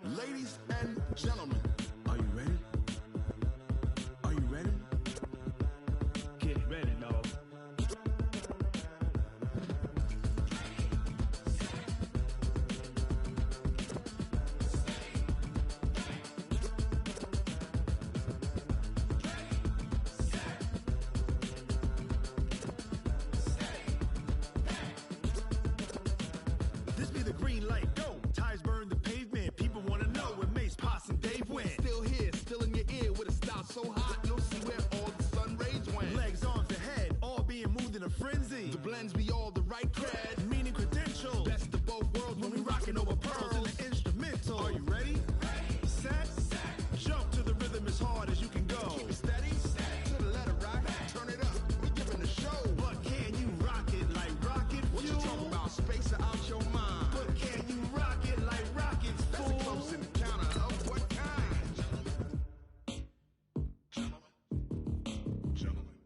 Ladies and gentlemen, are you ready? Are you ready? Get ready, dog. This be the green light, go. Tires burn the pavement. People want to know where Mace, Pops, and Dave went. Still here, still in your ear with a style so hot, you'll see where all the sun rays went. Legs, arms, and head, all being moved in a frenzy. The blends be all the right cred, meaning credentials. Best of both worlds when we rockin' over pearls in the instrumental. Are you ready? Set, jump to the rhythm as hard as you can go. Keep it steady, to the letter right, turn it up, we giving the show. But can you rock it like rocket fuel? What you talking about, space or out your mind? But can you rock it like rockets, fool? That's a close encounter of what kind?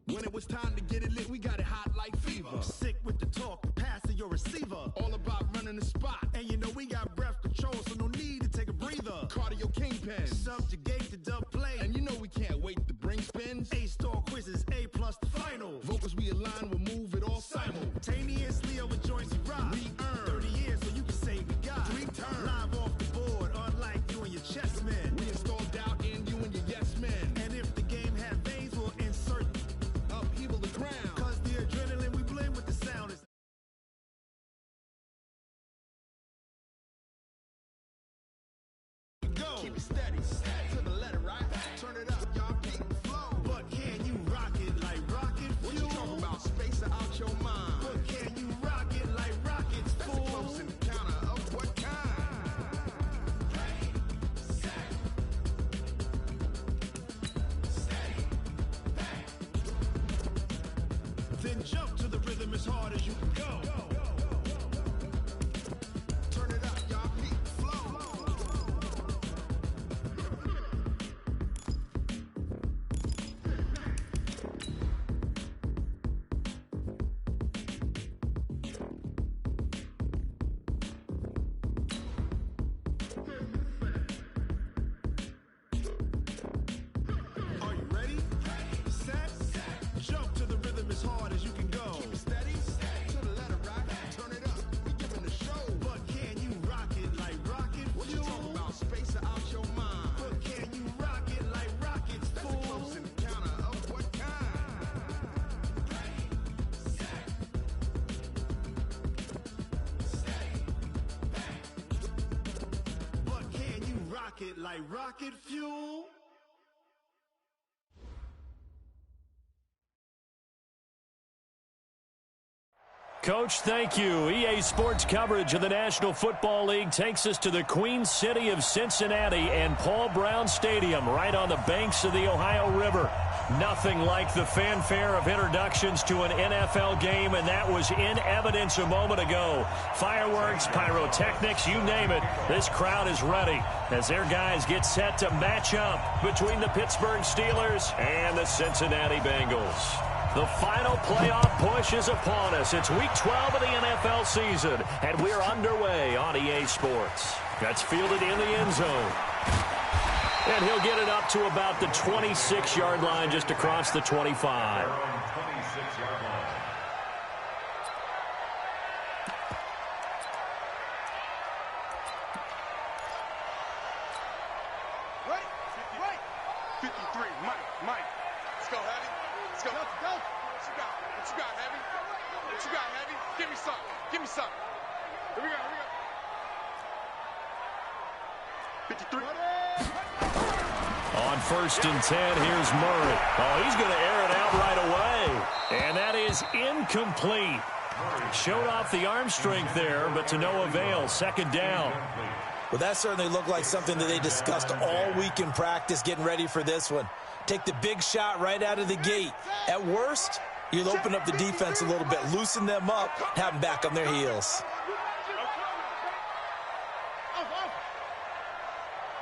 When it was time to get it lit, we got it hot like fever. Sick with the talk, pass to your receiver. All about running the spot. And you know we got breath control, so no need to take a breather. Cardio kingpin, subjugate the dub play. And you know we can't wait to bring spins. A-star quizzes, A+ the final. Vocals we align, we'll move it all simultaneously over joints we rock. We earn 30 years, so you can say we got 3 turns. Live off the board, unlike you and your chess men. We install doubt in you and your yes men. And if the game had veins, we'll insert upheaval the ground. Cause the adrenaline we blend with the sound is go. Keep it steady, to the letter right. Turn it up, y'all keep it flow. But can you rock it like rocket fuel? What you talking about, space or out your mind? But can you rock it like rockets, fool? That's a close encounter of what kind? Then jump to the rhythm as hard as you can go. Turn it up, y'all keep it flow. Are you ready? Set, jump to the rhythm as hard as you can go. Keep it steady, to the letter right. Turn it up, we giving the show. But can you rock it like rocket fuel? What you talking about, space or out your mind? But can you rock it like rockets, fool? That's a close encounter of what kind? But can you rock it like rocket fuel? Coach, thank you. EA Sports coverage of the National Football League takes us to the Queen City of Cincinnati and Paul Brown Stadium right on the banks of the Ohio River. Nothing like the fanfare of introductions to an NFL game, and that was in evidence a moment ago. Fireworks, pyrotechnics, you name it. This crowd is ready as their guys get set to match up between the Pittsburgh Steelers and the Cincinnati Bengals. The final playoff push is upon us. It's Week 12 of the NFL season, and we're underway on EA Sports. That's fielded in the end zone. And he'll get it up to about the 26-yard line, just across the 25. Right. 53, Mike. Let's go, Heavy. Let's go. Let's go. What you got? What you got, Heavy? What you got, Heavy? Give me some. Give me some. Here we go. 53. On 1st and 10, here's Murray. Oh, he's going to air it out right away. And that is incomplete. Showed off the arm strength there, but to no avail. 2nd down. Well, that certainly looked like something that they discussed all week in practice, getting ready for this one. Take the big shot right out of the gate. At worst, you'll open up the defense a little bit, loosen them up, have them back on their heels.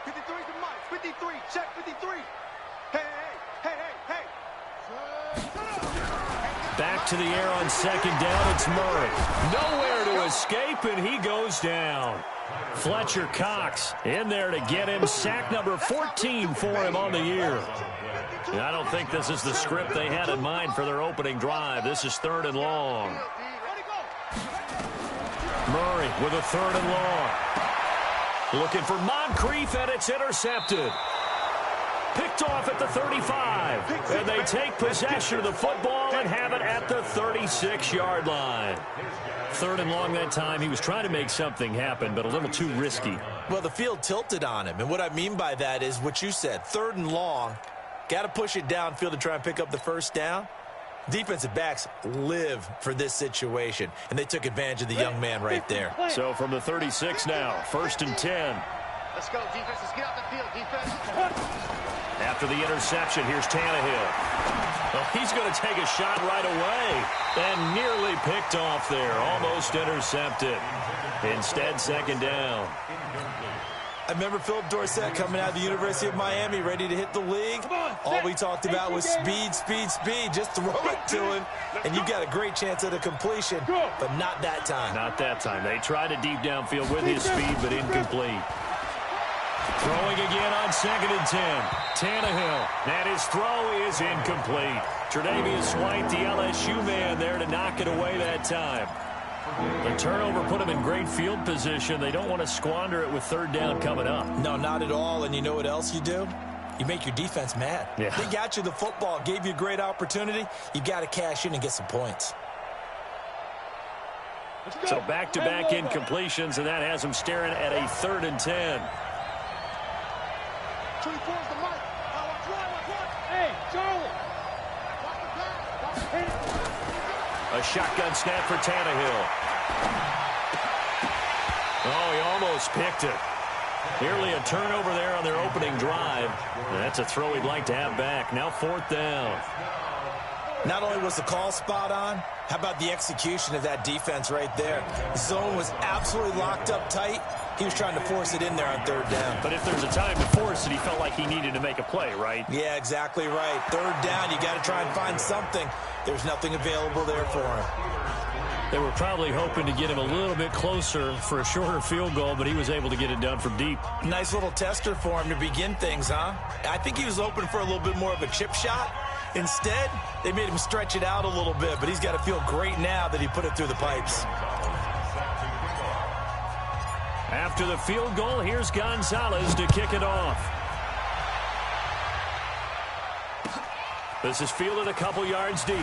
53 to Mike. 53. Check 53. Hey. Back to the air on second down. It's Murray. Nowhere to escape, and he goes down. Fletcher Cox in there to get him. Sack number 14 for him on the year. I don't think this is the script they had in mind for their opening drive. This is 3rd and long. Murray with a 3rd and long. Looking for Moncrief, and it's intercepted. Picked off at the 35. And they take possession of the football and have it at the 36-yard line. 3rd and long that time. He was trying to make something happen, but a little too risky. Well, the field tilted on him. And what I mean by that is what you said. 3rd and long. Got to push it downfield to try and pick up the first down. Defensive backs live for this situation, and they took advantage of the young man right there. So from the 36 now, 1st and 10. Let's go, defense. Let's get out the field, defense. After the interception, here's Tannehill. Well, he's going to take a shot right away, and nearly picked off there. Almost intercepted. Instead, 2nd down. I remember Philip Dorsett coming out of the University of Miami ready to hit the league. All we talked about was speed, speed, speed. Just throw it to him, and you've got a great chance at a completion, but not that time. Not that time. They tried a deep downfield with his speed, but incomplete. Throwing again on 2nd and 10. Tannehill, and his throw is incomplete. Tre'Davious White, the LSU man, there to knock it away that time. The turnover put them in great field position. They don't want to squander it with 3rd down coming up. No, not at all. And you know what else you do? You make your defense mad. Yeah. They got you the football, gave you a great opportunity. You got to cash in and get some points. So back-to-back incompletions, and that has them staring at a 3rd and 10. A shotgun snap for Tannehill. Oh, he almost picked it. Nearly a turnover there on their opening drive. And that's a throw he'd like to have back. Now 4th down. Not only was the call spot on, how about the execution of that defense right there? The zone was absolutely locked up tight. He was trying to force it in there on 3rd down. But if there's a time to force it, he felt like he needed to make a play, right? Yeah, exactly right. 3rd down, you got to try and find something. There's nothing available there for him. They were probably hoping to get him a little bit closer for a shorter field goal, but he was able to get it done from deep. Nice little tester for him to begin things, huh? I think he was hoping for a little bit more of a chip shot. Instead, they made him stretch it out a little bit, but he's got to feel great now that he put it through the pipes. After the field goal, here's Gonzalez to kick it off. This is fielded a couple yards deep.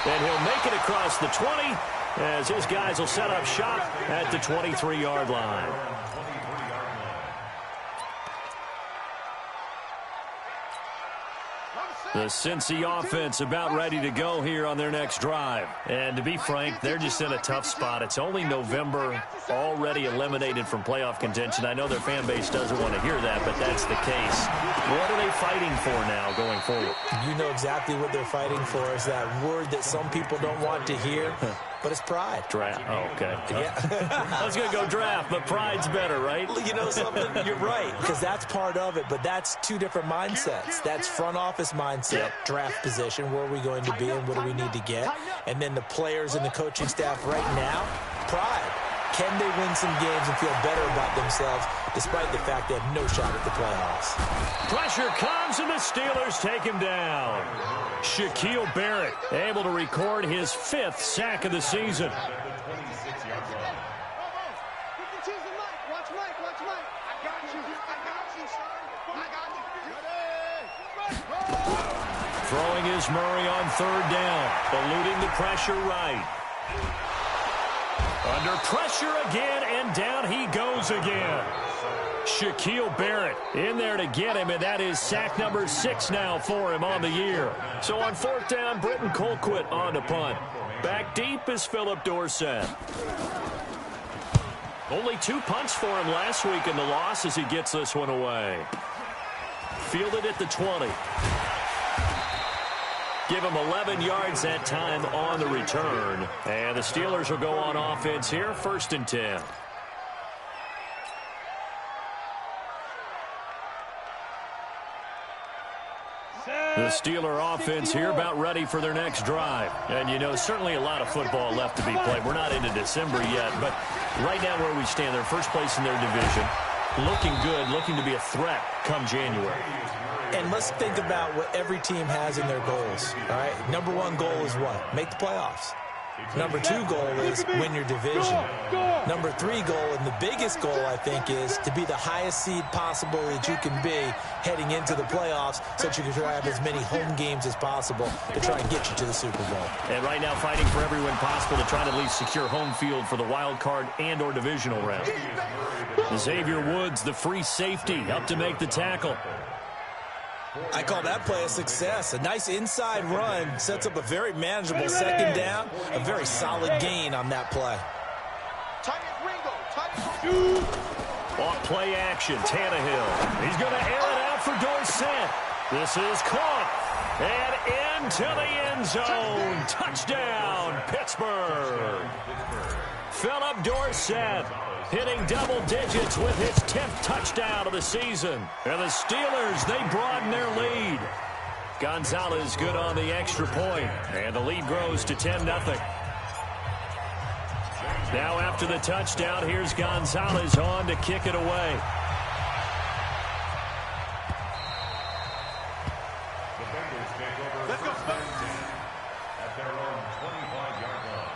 And he'll make it across the 20 as his guys will set up shop at the 23-yard line. The Cincy offense about ready to go here on their next drive. And to be frank, they're just in a tough spot. It's only November, already eliminated from playoff contention. I know their fan base doesn't want to hear that, but that's the case. What are they fighting for now going forward? You know exactly what they're fighting for is that word that some people don't want to hear, but it's pride. Draft. Oh, okay. Yeah. I was going to go draft, but pride's better, right? You know something? You're right, because that's part of it, but that's two different mindsets. That's front office mindset, draft position, where are we going to be and what do we need to get? And then the players and the coaching staff right now, pride. Can they win some games and feel better about themselves despite the fact they have no shot at the playoffs? Pressure comes, and the Steelers take him down. Shaquille Barrett able to record his 5th sack of the season. Throwing is Murray on 3rd down, eluding the pressure right. Under pressure again, and down he goes again. Shaquille Barrett in there to get him, and that is sack number 6 now for him on the year. So on 4th down, Britton Colquitt on to punt. Back deep is Philip Dorsett. Only 2 punts for him last week in the loss as he gets this one away. Fielded at the 20. Give him 11 yards that time on the return. And the Steelers will go on offense here, 1st and 10. Set. The Steeler offense here about ready for their next drive. And, you know, certainly a lot of football left to be played. We're not into December yet, but right now where we stand, they're first place in their division. Looking good, looking to be a threat come January. And let's think about what every team has in their goals, all right? Number one goal is what? Make the playoffs. Number two goal is win your division. Number three goal, and the biggest goal, I think, is to be the highest seed possible that you can be heading into the playoffs so that you can try to have as many home games as possible to try and get you to the Super Bowl. And right now fighting for every win possible to try to at least secure home field for the wild card and or divisional round. Xavier Woods, the free safety, up to make the tackle. I call that play a success. A nice inside run sets up a very manageable second down. A very solid gain on that play. Off play action, Tannehill. He's going to air it out for Dorsett. This is caught. And into the end zone. Touchdown, Pittsburgh. Philip Dorsett hitting double digits with his 10th touchdown of the season. And the Steelers, they broaden their lead. Gonzalez good on the extra point, and the lead grows to 10-0. Now after the touchdown, here's Gonzalez on to kick it away. Let's go, at their own 25-yard line.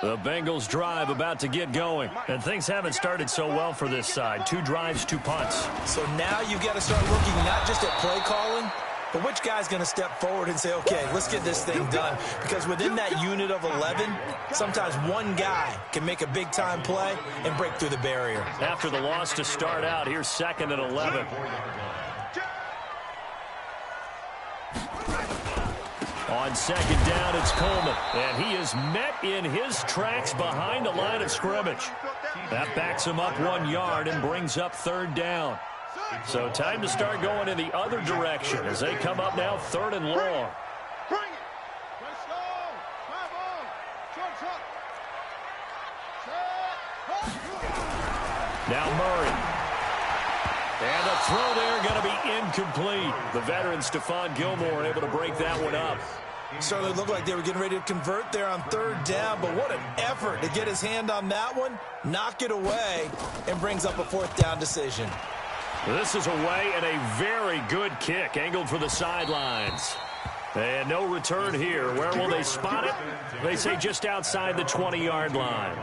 The Bengals drive about to get going, and things haven't started so well for this side. 2 drives, 2 punts. So now you've got to start looking not just at play calling, but which guy's going to step forward and say, okay, let's get this thing done. Because within that unit of 11, sometimes one guy can make a big-time play and break through the barrier. After the loss to start out, here's 2nd and 11. On 2nd down, it's Coleman, and he is met in his tracks behind the line of scrimmage. That backs him up 1 yard and brings up 3rd down. So time to start going in the other direction as they come up now 3rd and long. Now Murray. And the throw there going to be incomplete. The veteran Stephon Gilmore able to break that one up. Certainly looked like they were getting ready to convert there on 3rd down, but what an effort to get his hand on that one, knock it away, and brings up a 4th down decision. This is away and a very good kick angled for the sidelines. And no return here. Where will they spot it? They say just outside the 20-yard line.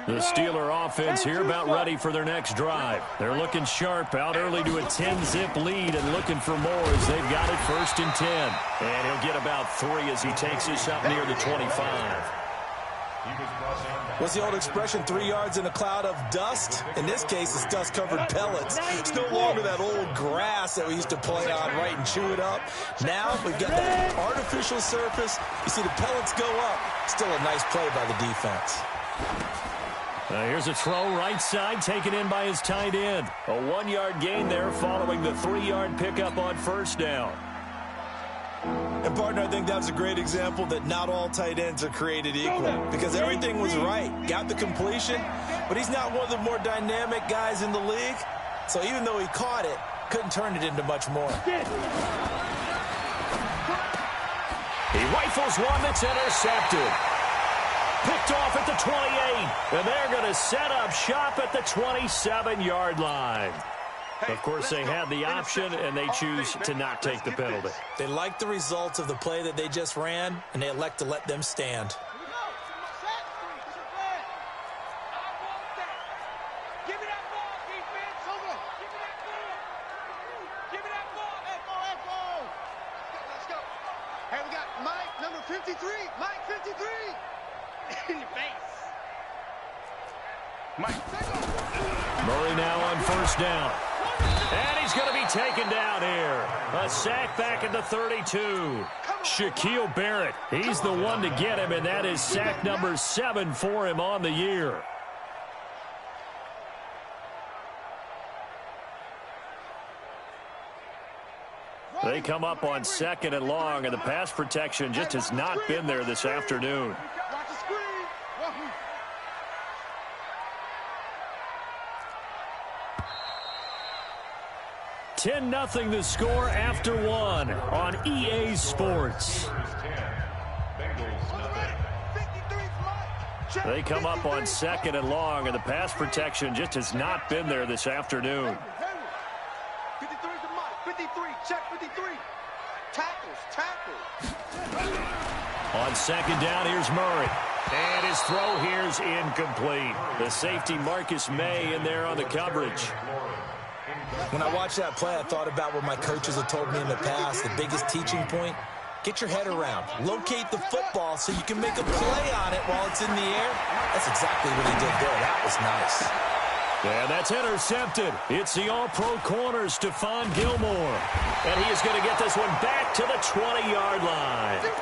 The Steeler offense here about ready for their next drive. They're looking sharp, out early to a 10-zip lead and looking for more as they've got it 1st and 10. And he'll get about 3 as he takes this up near the 25. What's the old expression, 3 yards in a cloud of dust? In this case, it's dust-covered pellets. It's no longer that old grass that we used to play on, right, and chew it up. Now we've got that artificial surface. You see the pellets go up. Still a nice play by the defense. Here's a throw right side taken in by his tight end. A 1-yard gain there following the 3-yard pickup on 1st down. And, partner, I think that's a great example that not all tight ends are created equal because everything was right. Got the completion, but he's not one of the more dynamic guys in the league. So even though he caught it, couldn't turn it into much more. He rifles one that's intercepted. Picked off at the 28, and they're going to set up shop at the 27-yard line. Of course, they had the option, and they choose to not take the penalty. They like the results of the play that they just ran, and they elect to let them stand. Hey, we got Mike, number 53. Mike, 53. In your face. Murray now on 1st down. And he's going to be taken down here. A sack back at the 32. Shaquille Barrett, he's the one to get him, and that is sack number 7 for him on the year. They come up on 2nd and long, and the pass protection just has not been there this afternoon. Watch the screen. 10-0 the score after 1 on EA Sports. They come up on 2nd and long, and the pass protection just has not been there this afternoon. 53 to Mike. 53. Check 53. Tackles. On 2nd down, here's Murray. And his throw here's incomplete. The safety Marcus May in there on the coverage. When I watched that play, I thought about what my coaches have told me in the past. The biggest teaching point, get your head around. Locate the football so you can make a play on it while it's in the air. That's exactly what he did there. That was nice. And that's intercepted. It's the all-pro corner, Stephon Gilmore. And he is going to get this one back to the 20-yard line.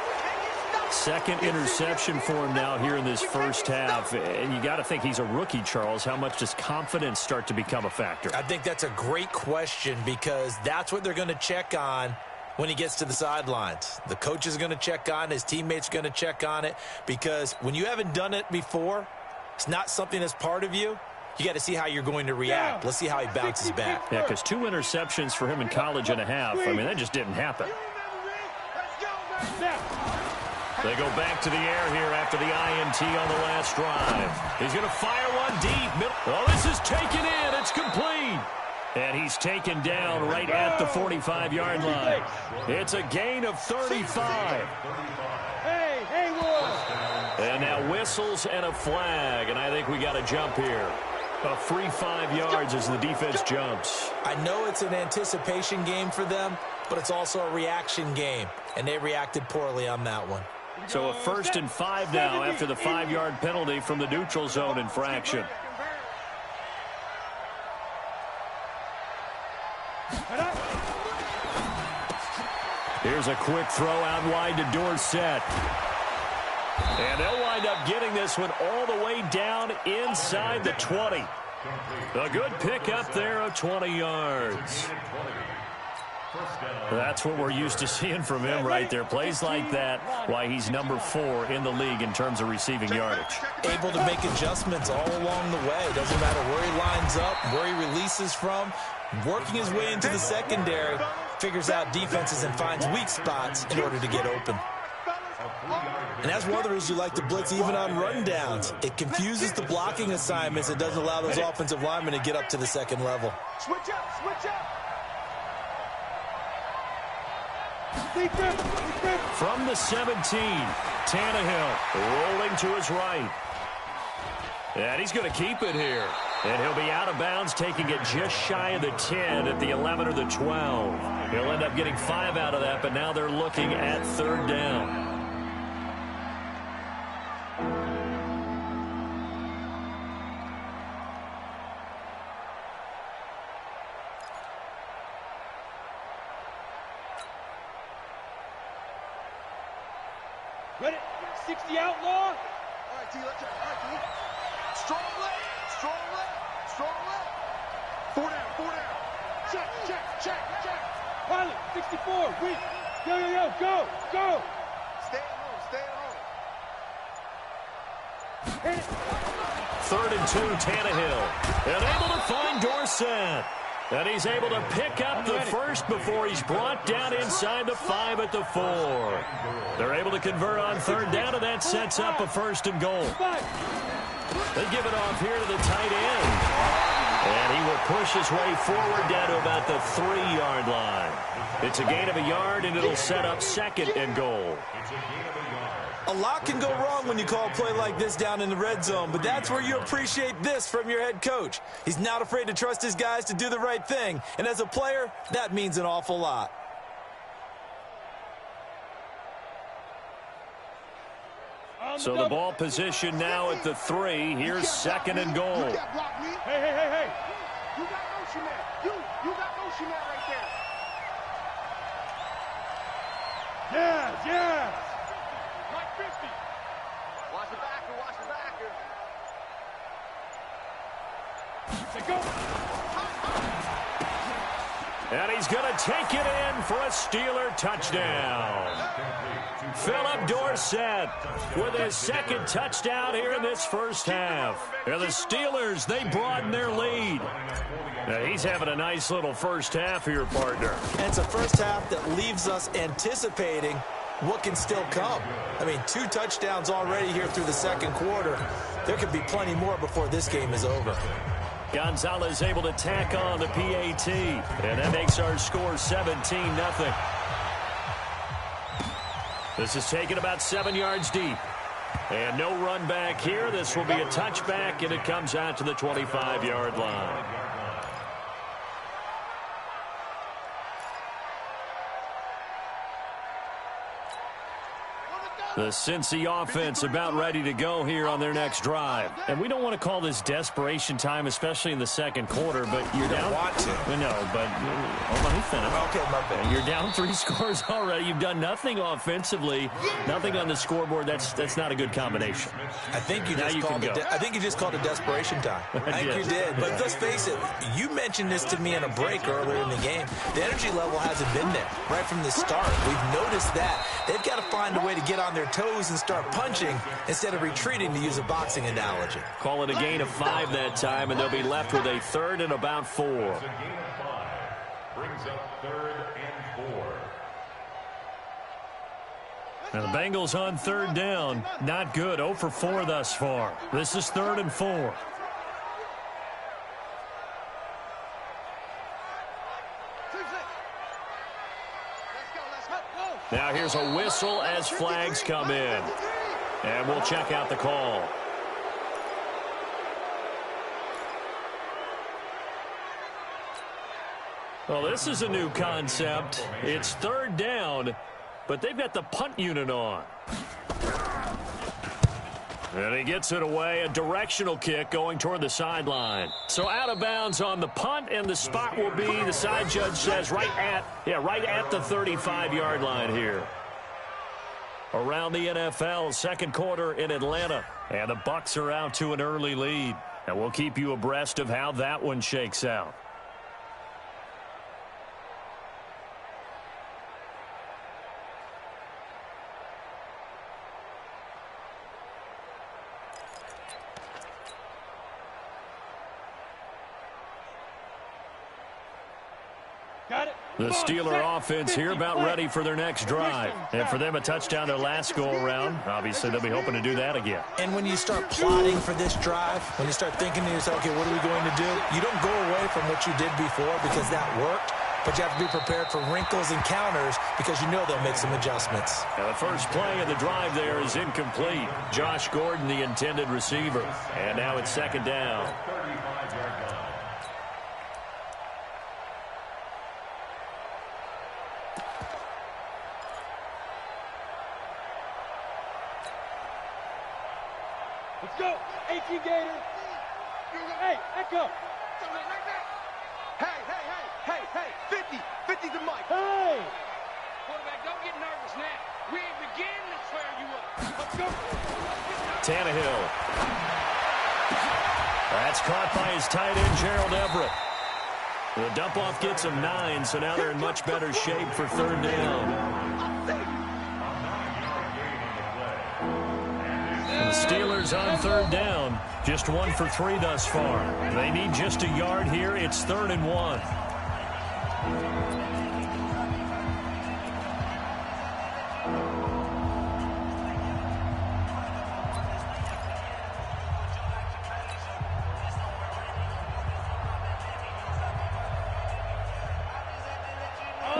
Second interception for him now here in this first half. And you got to think he's a rookie, Charles. How much does confidence start to become a factor? I think that's a great question because that's what they're going to check on when he gets to the sidelines. The coach is going to check on it. His teammates are going to check on it because when you haven't done it before, it's not something that's part of you. You got to see how you're going to react. Let's see how he bounces back. Yeah, because 2 interceptions for him in college and a half. I mean, that just didn't happen. They go back to the air here after the INT on the last drive. He's going to fire one deep. Oh, this is taken in. It's complete. And he's taken down right at the 45-yard line. It's a gain of 35. And now whistles and a flag. And I think we got a jump here. A free 5 yards as the defense jumps. I know it's an anticipation game for them, but it's also a reaction game. And they reacted poorly on that one. So a 1st and 5 now after the 5-yard penalty from the neutral zone infraction. Here's a quick throw out wide to Dorsett. And they'll wind up getting this one all the way down inside the 20. A good pickup there of 20 yards. That's what we're used to seeing from him right there. Plays like that, why he's number 4 in the league in terms of receiving yardage. Able to make adjustments all along the way. Doesn't matter where he lines up, where he releases from. Working his way into the secondary, figures out defenses and finds weak spots in order to get open. And that's one of the reasons you like to blitz even on rundowns. It confuses the blocking assignments. It doesn't allow those offensive linemen to get up to the second level. Switch up, switch up. From the 17, Tannehill rolling to his right. And he's going to keep it here. And he'll be out of bounds, taking it just shy of the 10 at the 11 or the 12. He'll end up getting 5 out of that, but now they're looking at 3rd down. Ready? 60 outlaw. All right, T, let's go. All right, T. Strong left, strong left, strong left. 4 down, 4 down. Check, check, check, check. Pilot, 64, weak. Yo, go, go. Stay at home, stay at home. Hit it. 3rd and 2, Tannehill. And able to find Dorsett. And he's able to pick up the first before he's brought down inside the 5 at the 4. They're able to convert on 3rd down, and that sets up a 1st and goal. They give it off here to the tight end. And he will push his way forward down to about the 3-yard line. It's a gain of a yard, and it'll set up 2nd and goal. A lot can go wrong when you call a play like this down in the red zone, but that's where you appreciate this from your head coach. He's not afraid to trust his guys to do the right thing, and as a player, that means an awful lot. So the ball position now at the 3. Here's 2nd and goal. You got block me. Hey. You got motion man. You got motion man right there. Yeah. Like 50. Watch the backer, watch the backer. Say go. And he's going to take it in for a Steeler touchdown. Philip Dorsett with his second touchdown here in this first half. And the Steelers, they broaden their lead. Now, he's having a nice little first half here, partner. And it's a first half that leaves us anticipating what can still come. I mean, 2 touchdowns already here through the second quarter. There could be plenty more before this game is over. Gonzalez able to tack on the PAT. And that makes our score 17-0. This is taken about 7 yards deep. And no run back here. This will be a touchback, and it comes out to the 25-yard line. The Cincy offense about ready to go here on their next drive. And we don't want to call this desperation time, especially in the second quarter, but you're down. Want to. No, but hold on, let me finish. Okay, my bad. You're down 3 scores already. You've done nothing offensively, nothing on the scoreboard. That's not a good combination. I think you just called it desperation time. I think you did. But let's face it, you mentioned this to me in a break earlier in the game. The energy level hasn't been there right from the start. We've noticed that. They've got to find a way to get on their toes and start punching instead of retreating, to use a boxing analogy. Call it a gain of 5 that time, and they'll be left with a 3rd and about 4. Brings up 3rd and 4. And the Bengals on 3rd down. Not good. 0 for 4 thus far. This is 3rd and 4. Now here's a whistle as flags come in. And we'll check out the call. Well, this is a new concept. It's 3rd down, but they've got the punt unit on. And he gets it away, a directional kick going toward the sideline. So out of bounds on the punt, and the spot will be, the side judge says, right at the 35-yard line here. Around the NFL, second quarter in Atlanta. And the Bucs are out to an early lead. And we'll keep you abreast of how that one shakes out. The Steeler offense here about ready for their next drive. And for them, a touchdown their last go-around. Obviously, they'll be hoping to do that again. And when you start plotting for this drive, when you start thinking to yourself, okay, what are we going to do? You don't go away from what you did before because that worked, but you have to be prepared for wrinkles and counters because you know they'll make some adjustments. Now, the first play of the drive there is incomplete. Josh Gordon, the intended receiver. And now it's 2nd down. Let's go. 18 Gator. Hey, echo. Hey, 50. 50 to Mike. Hey. Quarterback, don't get nervous now. We ain't beginning to swear you up. Let's go. Tannehill. That's caught by his tight end, Gerald Everett. The dump-off gets him 9, so now they're in much better shape for 3rd down. The Steelers on 3rd down. Just 1 for 3 thus far. They need just a yard here. It's 3rd and 1.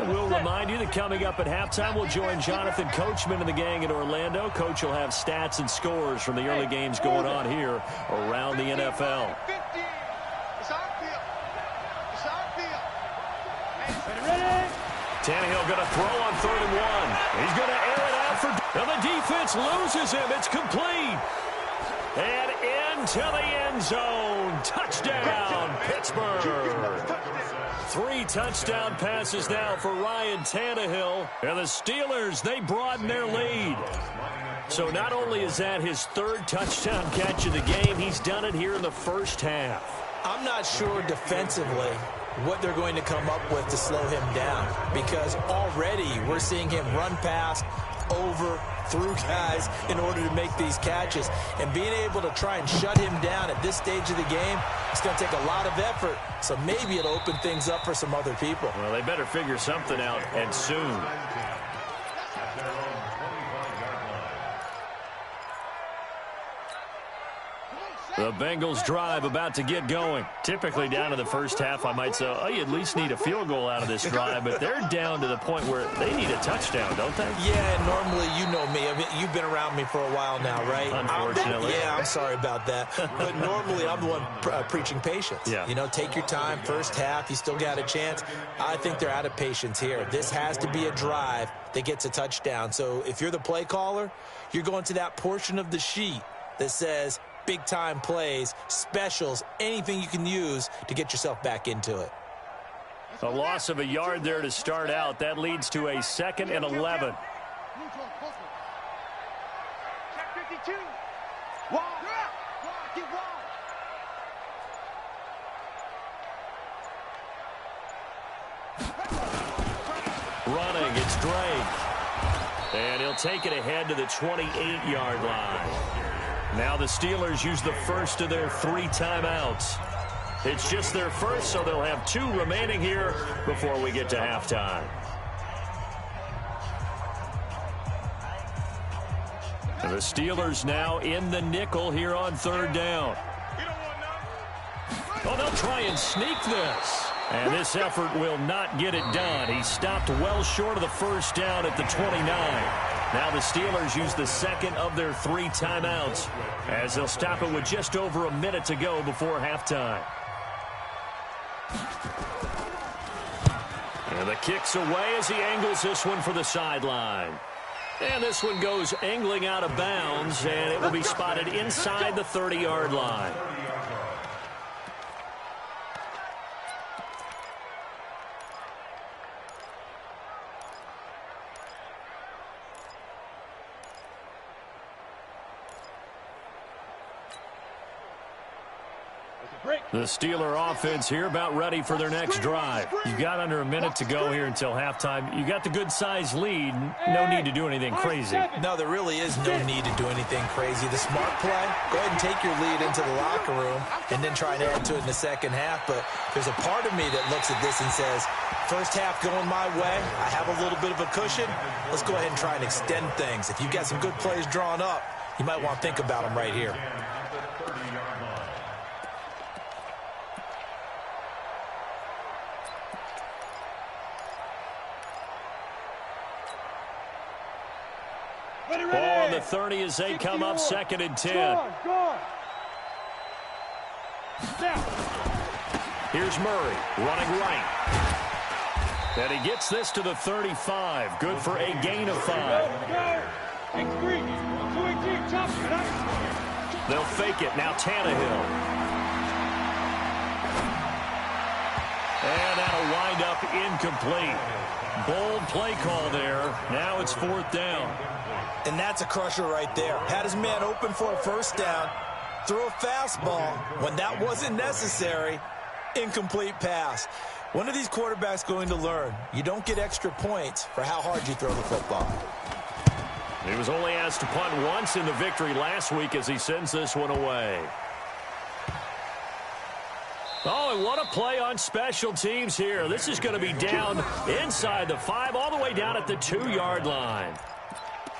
We'll remind you that coming up at halftime, we'll join Jonathan Coachman and the gang in Orlando. Coach will have stats and scores from the early games going on here around the NFL. Tannehill going to throw on 3rd and 1. He's going to air it out for... And the defense loses him. It's complete. And into the end zone. Touchdown, Pittsburgh. 3 touchdown passes now for Ryan Tannehill. And the Steelers, they broaden their lead. So not only is that his 3rd touchdown catch of the game, he's done it here in the first half. I'm not sure defensively what they're going to come up with to slow him down, because already we're seeing him run past, over, through guys in order to make these catches. And being able to try and shut him down at this stage of the game, it's going to take a lot of effort. So maybe it'll open things up for some other people. Well, they better figure something out, and soon. The Bengals drive about to get going. Typically down to the first half, I might say, oh, you at least need a field goal out of this drive, but they're down to the point where they need a touchdown, don't they? Yeah, and normally, you know me. I mean, you've been around me for a while now, right? Unfortunately. I'm sorry about that. But normally, I'm the one preaching patience. Yeah. You know, take your time. First half, you still got a chance. I think they're out of patience here. This has to be a drive that gets a touchdown. So if you're the play caller, you're going to that portion of the sheet that says big-time plays, specials, anything you can use to get yourself back into it. A loss of a yard there to start out. That leads to a 2nd and 11. Check 52. Running, it's Drake. And he'll take it ahead to the 28-yard line. Now the Steelers use the first of their 3 timeouts. It's just their first, so they'll have 2 remaining here before we get to halftime. And the Steelers now in the nickel here on 3rd down. Oh, they'll try and sneak this. And this effort will not get it done. He stopped well short of the first down at the 29. Now the Steelers use the 2nd of their 3 timeouts as they'll stop it with just over a minute to go before halftime. And the kick's away as he angles this one for the sideline. And this one goes angling out of bounds, and it will be spotted inside the 30-yard line. The Steeler offense here about ready for their next drive. You've got under a minute to go here until halftime. You got the good-sized lead. No need to do anything crazy. No, there really is no need to do anything crazy. The smart play, go ahead and take your lead into the locker room and then try and add to it in the second half. But there's a part of me that looks at this and says, first half going my way, I have a little bit of a cushion. Let's go ahead and try and extend things. If you've got some good plays drawn up, you might want to think about them right here. Ball on the 30 as they come up 2nd and 10. Here's Murray running right. And he gets this to the 35. Good for a gain of 5. They'll fake it. Now Tannehill. And that'll wind up incomplete. Bold play call there. Now it's 4th down. And that's a crusher right there. Had his man open for a first down, threw a fastball. When that wasn't necessary, incomplete pass. When are these quarterbacks going to learn? You don't get extra points for how hard you throw the football. He was only asked to punt once in the victory last week as he sends this one away. Oh, and what a play on special teams here. This is going to be down inside the 5, all the way down at the 2-yard line.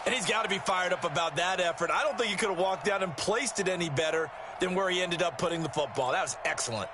And he's got to be fired up about that effort. I don't think he could have walked down and placed it any better than where he ended up putting the football. That was excellent.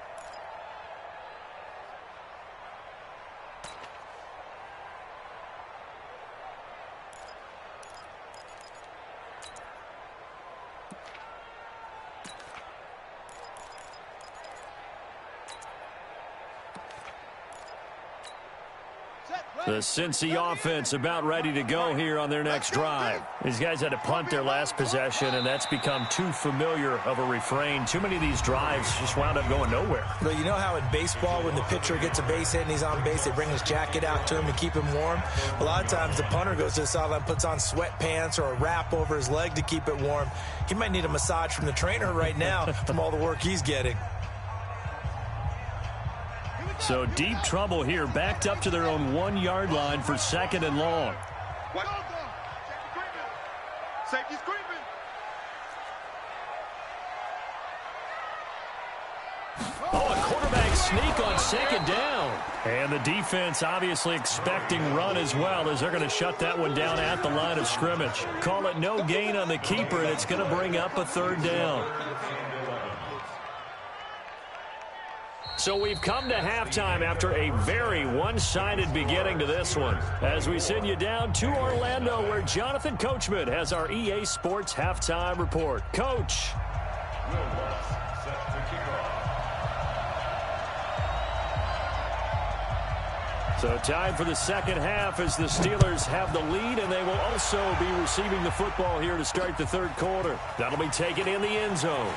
The Cincy offense about ready to go here on their next drive. These guys had to punt their last possession, and that's become too familiar of a refrain. Too many of these drives just wound up going nowhere. But you know how in baseball, when the pitcher gets a base hit and he's on base, they bring his jacket out to him to keep him warm? A lot of times the punter goes to the sideline, puts on sweatpants or a wrap over his leg to keep it warm. He might need a massage from the trainer right now from all the work he's getting. So deep trouble here, backed up to their own 1-yard line for 2nd and long. What? Safety screaming. Oh, a quarterback sneak on 2nd down. And the defense obviously expecting run as well, as they're going to shut that one down at the line of scrimmage. Call it no gain on the keeper, and it's going to bring up a 3rd down. So we've come to halftime after a very one-sided beginning to this one, as we send you down to Orlando, where Jonathan Coachman has our EA Sports Halftime Report. Coach. So time for the second half as the Steelers have the lead, and they will also be receiving the football here to start the 3rd quarter. That'll be taken in the end zone.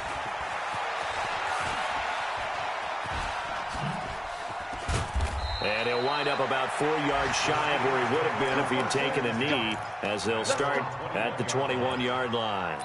And he'll wind up about 4 yards shy of where he would have been if he had taken a knee, as they'll start at the 21-yard line.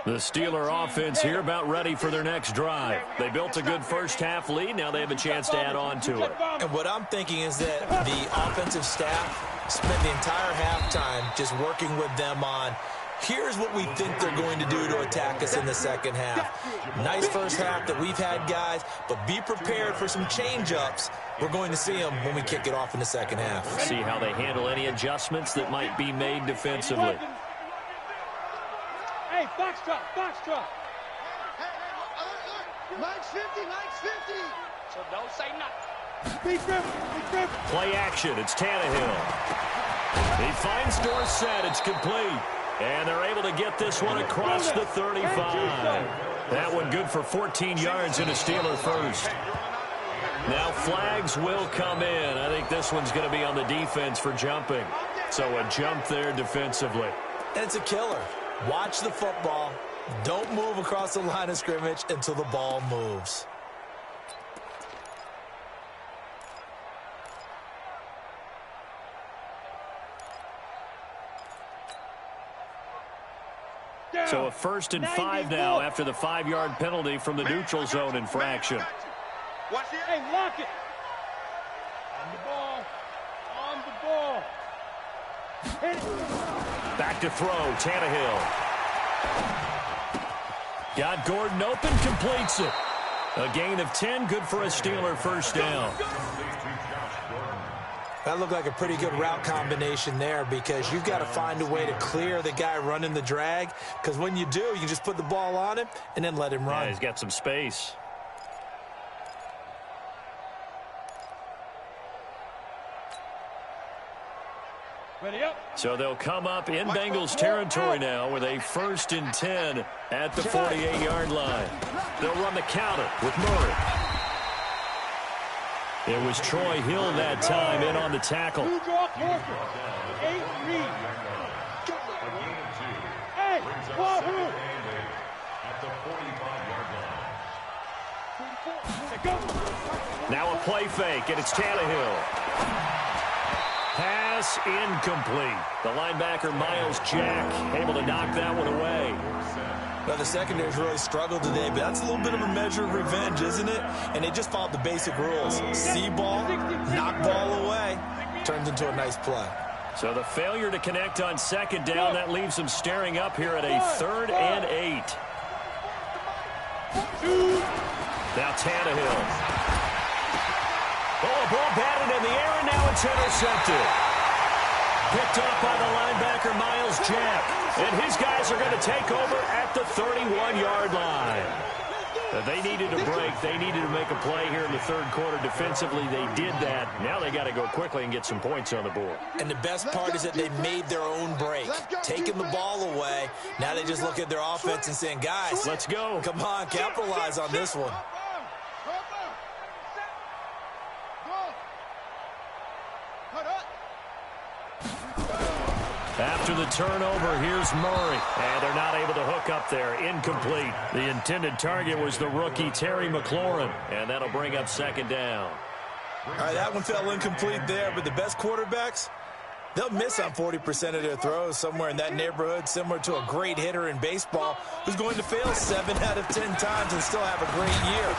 The Steeler offense here about ready for their next drive. They built a good first-half lead. Now they have a chance to add on to it. And what I'm thinking is that the offensive staff spent the entire halftime just working with them on, here's what we think they're going to do to attack us in the second half. Nice first half that we've had, guys, but be prepared for some change-ups. We're going to see them when we kick it off in the second half. See how they handle any adjustments that might be made defensively. Hey, foxtrot, foxtrot. Mike's 50, Mike's 50. So don't say nothing. Be careful. Play action. It's Tannehill. He finds Dorsett. It's complete. And they're able to get this one across the 35. That one good for 14 yards and a Steeler first. Now flags will come in. I think this one's going to be on the defense for jumping. So a jump there defensively. And it's a killer. Watch the football. Don't move across the line of scrimmage until the ball moves. So a 1st and 5 now after the 5-yard penalty from the neutral zone infraction. Hey, lock it. On the ball. On the ball. Hit it. Back to throw, Tannehill. Got Gordon open, completes it. A gain of 10, good for a Steeler first down. That looked like a pretty good route combination there, because you've got to find a way to clear the guy running the drag, because when you do, you just put the ball on him and then let him run. Yeah, he's got some space. Ready up. So they'll come up in Bengals territory now with a 1st and 10 at the 48-yard line. They'll run the counter with Murray. It was Troy Hill that time in on the tackle. Two draw closer. 8 read. Hey, Wahoo. At the 45-yard line. Go. Now a play fake, and it's Tannehill. Pass incomplete. The linebacker, Miles Jack, able to knock that one away. Well, the secondary's really struggled today, but that's a little bit of a measure of revenge, isn't it? And they just followed the basic rules. See ball, knock ball away, turns into a nice play. So the failure to connect on 2nd down, that leaves them staring up here at a 3rd and 8. Now Tannehill. Oh, a ball batted in the air, and now it's intercepted. Picked up by the linebacker, Miles Jack. And his guys are going to take over at the 31-yard line. They needed a break. They needed to make a play here in the 3rd quarter. Defensively, they did that. Now they got to go quickly and get some points on the board. And the best part is that they made their own break, taking the ball away. Now they just look at their offense and saying, guys, let's go. Come on, capitalize on this one. After the turnover, here's Murray. And they're not able to hook up there. Incomplete. The intended target was the rookie Terry McLaurin. And that'll bring up 2nd down. All right, that one fell incomplete there, but the best quarterbacks, They'll miss on 40% of their throws, somewhere in that neighborhood, similar to a great hitter in baseball who's going to fail 7 out of 10 times and still have a great year.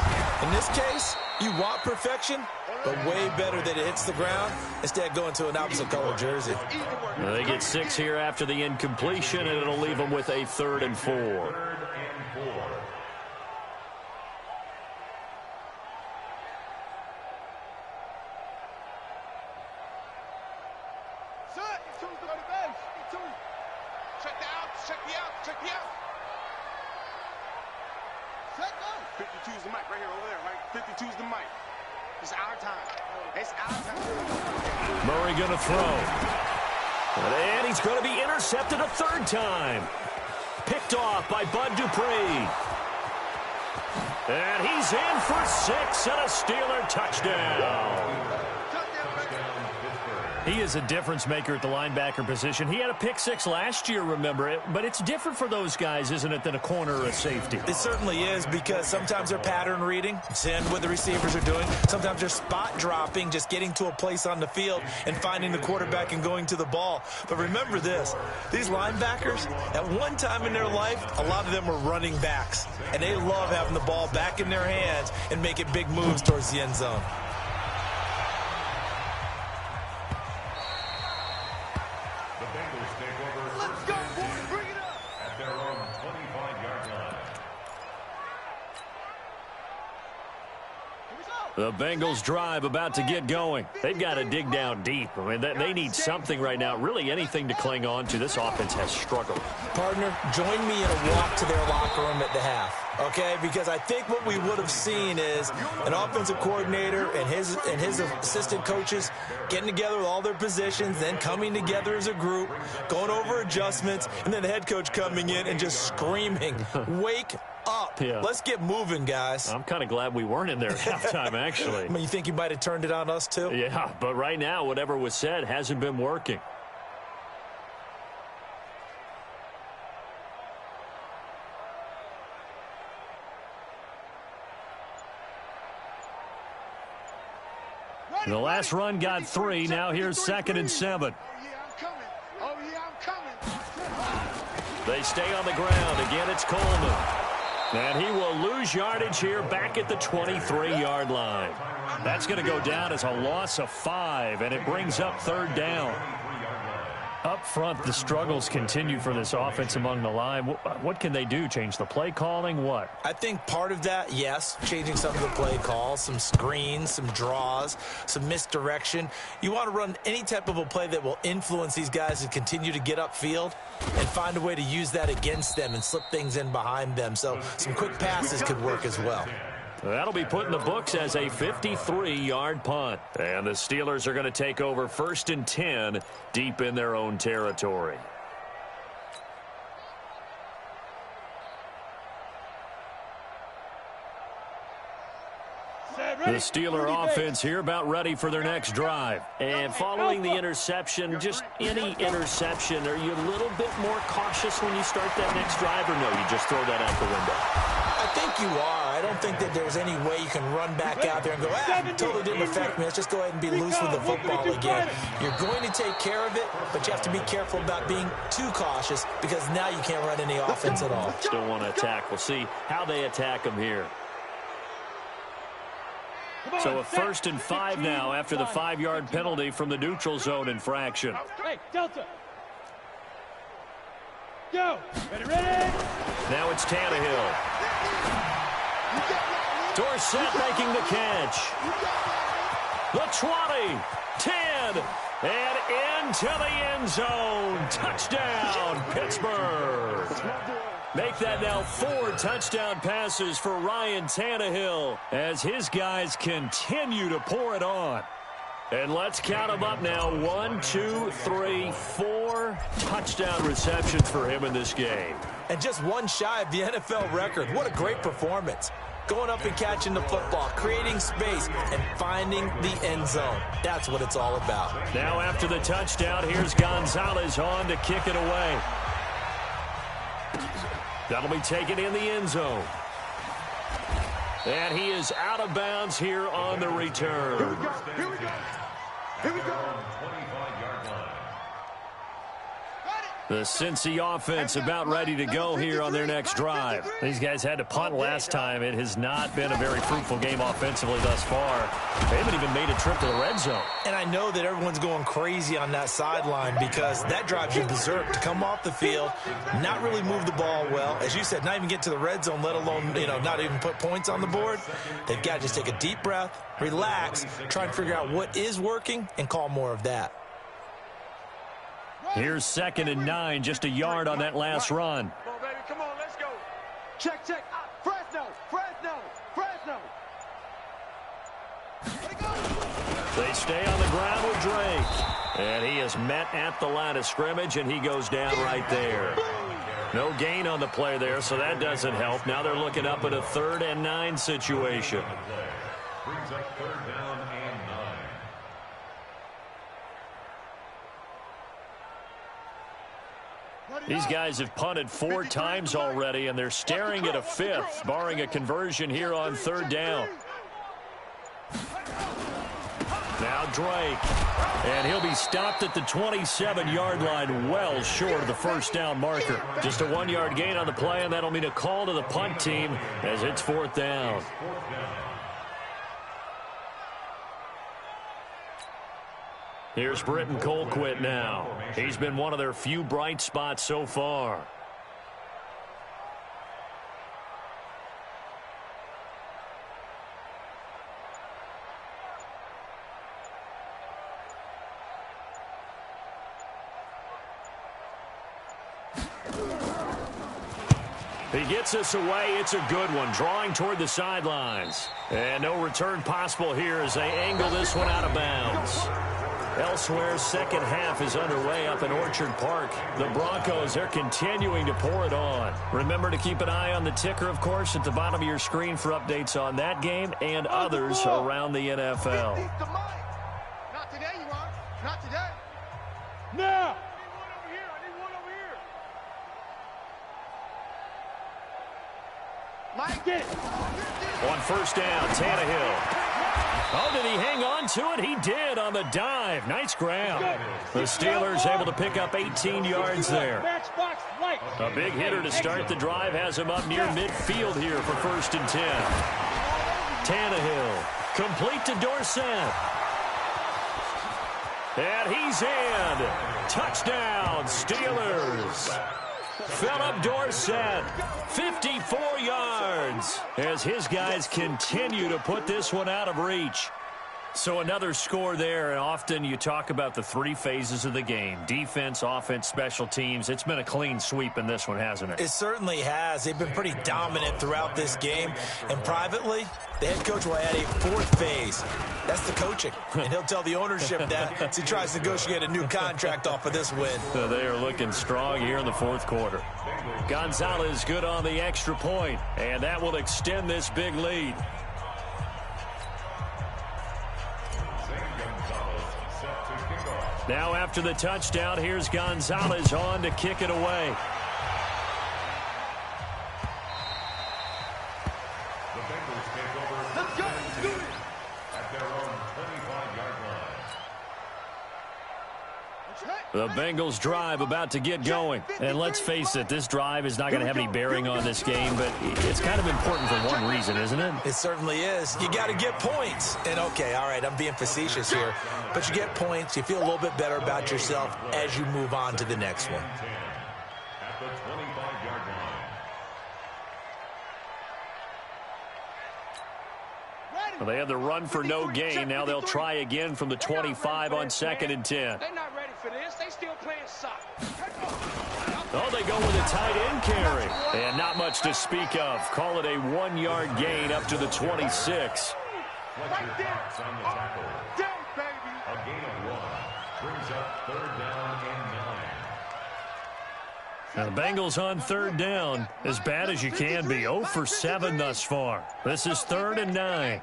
In this case, you want perfection, but way better that it hits the ground instead of going to an opposite color jersey. Well, they get 6 here after the incompletion, and it'll leave them with a 3rd and 4. Check the out. 52's the mic right here, over there, right? 52's the mic. It's our time. It's our time. Murray going to throw. And he's going to be intercepted a 3rd time. Picked off by Bud Dupree. And he's in for 6 and a Steeler touchdown. He is a difference maker at the linebacker position. He had a pick 6 last year, remember it, but it's different for those guys, isn't it, than a corner or a safety? It certainly is, because sometimes they're pattern reading, seeing what the receivers are doing. Sometimes they're spot dropping, just getting to a place on the field and finding the quarterback and going to the ball. But remember this, these linebackers, at one time in their life, a lot of them were running backs, and they love having the ball back in their hands and making big moves towards the end zone. The Bengals drive about to get going. They've got to dig down deep. I mean, they need something right now, really anything to cling on to. This offense has struggled. Partner, join me in a walk to their locker room at the half, okay? Because I think what we would have seen is an offensive coordinator and his assistant coaches getting together with all their positions, then coming together as a group, going over adjustments, and then the head coach coming in and just screaming, wake up. Yeah. Let's get moving, guys. I'm kind of glad we weren't in there at halftime, actually. I mean, you think he might have turned it on us, too? Yeah, but right now, whatever was said hasn't been working. The last run got 3. Now here's 2nd and 7. Oh, yeah, I'm coming. They stay on the ground. Again, it's Coleman. And he will lose yardage here back at the 23-yard line. That's going to go down as a loss of 5, and it brings up 3rd down. Up front, the struggles continue for this offense among the line. What can they do? Change the play calling? What? I think part of that, yes, changing some of the play calls, some screens, some draws, some misdirection. You want to run any type of a play that will influence these guys to continue to get upfield and find a way to use that against them and slip things in behind them. So some quick passes could work as well. That'll be put in the books as a 53-yard punt. And the Steelers are going to take over 1st and 10 deep in their own territory. The Steeler offense here about ready for their next drive. And following the interception, just any interception, are you a little bit more cautious when you start that next drive, or no, you just throw that out the window? I think you are. I don't think that there's any way you can run back out there and go, it totally didn't affect me. Let's just go ahead and be loose with the football again. You're going to take care of it, but you have to be careful about being too cautious, because now you can't run any offense at all. Don't want to attack. We'll see how they attack them here. So a 1st and 5 now after the 5-yard penalty from the neutral zone infraction. Hey, Delta. Go. Ready. Now it's Tannehill. Dorsett making the catch. The 20, 10, and into the end zone. Touchdown, Pittsburgh. Make that now 4 touchdown passes for Ryan Tannehill as his guys continue to pour it on. And let's count them up now. 1, 2, 3, 4 touchdown receptions for him in this game. And just one shy of the NFL record. What a great performance. Going up and catching the football, creating space, and finding the end zone. That's what it's all about. Now after the touchdown, here's Gonzalez on to kick it away. That'll be taken in the end zone. And he is out of bounds here on the return. Here we go. The Cincy offense about ready to go here on their next drive. These guys had to punt last time. It has not been a very fruitful game offensively thus far. They haven't even made a trip to the red zone. And I know that everyone's going crazy on that sideline because that drives you berserk to come off the field, not really move the ball well. As you said, not even get to the red zone, let alone, not even put points on the board. They've got to just take a deep breath, relax, try and figure out what is working, and call more of that. Here's 2nd and 9, just a yard on that last run. Come on, baby. Come on, let's go. Check. Fresno. They stay on the ground with Drake. And he is met at the line of scrimmage, and he goes down right there. No gain on the play there, so that doesn't help. Now they're looking up at a 3rd and 9 situation. Brings up 3rd down and 9. These guys have punted 4 times already, and they're staring at a 5th, barring a conversion here on 3rd down. Now Drake, and he'll be stopped at the 27-yard line, well short of the 1st down marker. Just a 1-yard gain on the play, and that'll mean a call to the punt team as it's 4th down. Here's Britton Colquitt now. He's been one of their few bright spots so far. He gets us away. It's a good one, drawing toward the sidelines. And no return possible here as they angle this one out of bounds. Elsewhere, second half is underway up in Orchard Park. The Broncos, they're continuing to pour it on. Remember to keep an eye on the ticker, of course, at the bottom of your screen for updates on that game and others around the NFL. Not today, you are. Not today. Now! Mike, get it. On 1st down, Tannehill. Oh, did he hang on to it? He did on the dive. Nice grab. The Steelers able to pick up 18 yards there. A big hitter to start the drive has him up near midfield here for 1st and 10. Tannehill, complete to Dorsett. And he's in. Touchdown, Steelers. Philip Dorsett, 54 yards, as his guys continue to put this one out of reach. So another score there, and often you talk about the 3 phases of the game: defense, offense, special teams. It's been a clean sweep in this one, hasn't it? It certainly has. They've been pretty dominant throughout this game. And privately, the head coach will add a 4th phase. That's the coaching. And he'll tell the ownership that as he tries to negotiate a new contract off of this win. So they are looking strong here in the 4th quarter. Gonzalez good on the extra point, and that will extend this big lead. Now after the touchdown, here's Gonzalez on to kick it away. The Bengals take over. Let's go. Let's do it. At their own 25-yard line. The Bengals drive about to get going. And let's face it, this drive is not going to have any bearing on this game, but it's kind of important for one reason, isn't it? It certainly is. You got to get points. And, okay, all right, I'm being facetious here. But you get points, you feel a little bit better about yourself as you move on to the next one. At the 25-yard line. Well, they had the run for no gain. Now they'll try again from the 25 on 2nd and 10. They're not ready for this. They still playing soccer. Oh, they go with a tight end carry. And not much to speak of. Call it a 1-yard gain up to the 26. Fletcher Cox on the tackle. Down, baby. A gain of 1. Brings up 3rd down and 9. Now the Bengals on 3rd down, as bad as you can be. 0 for 7 thus far. This is 3rd and 9. Man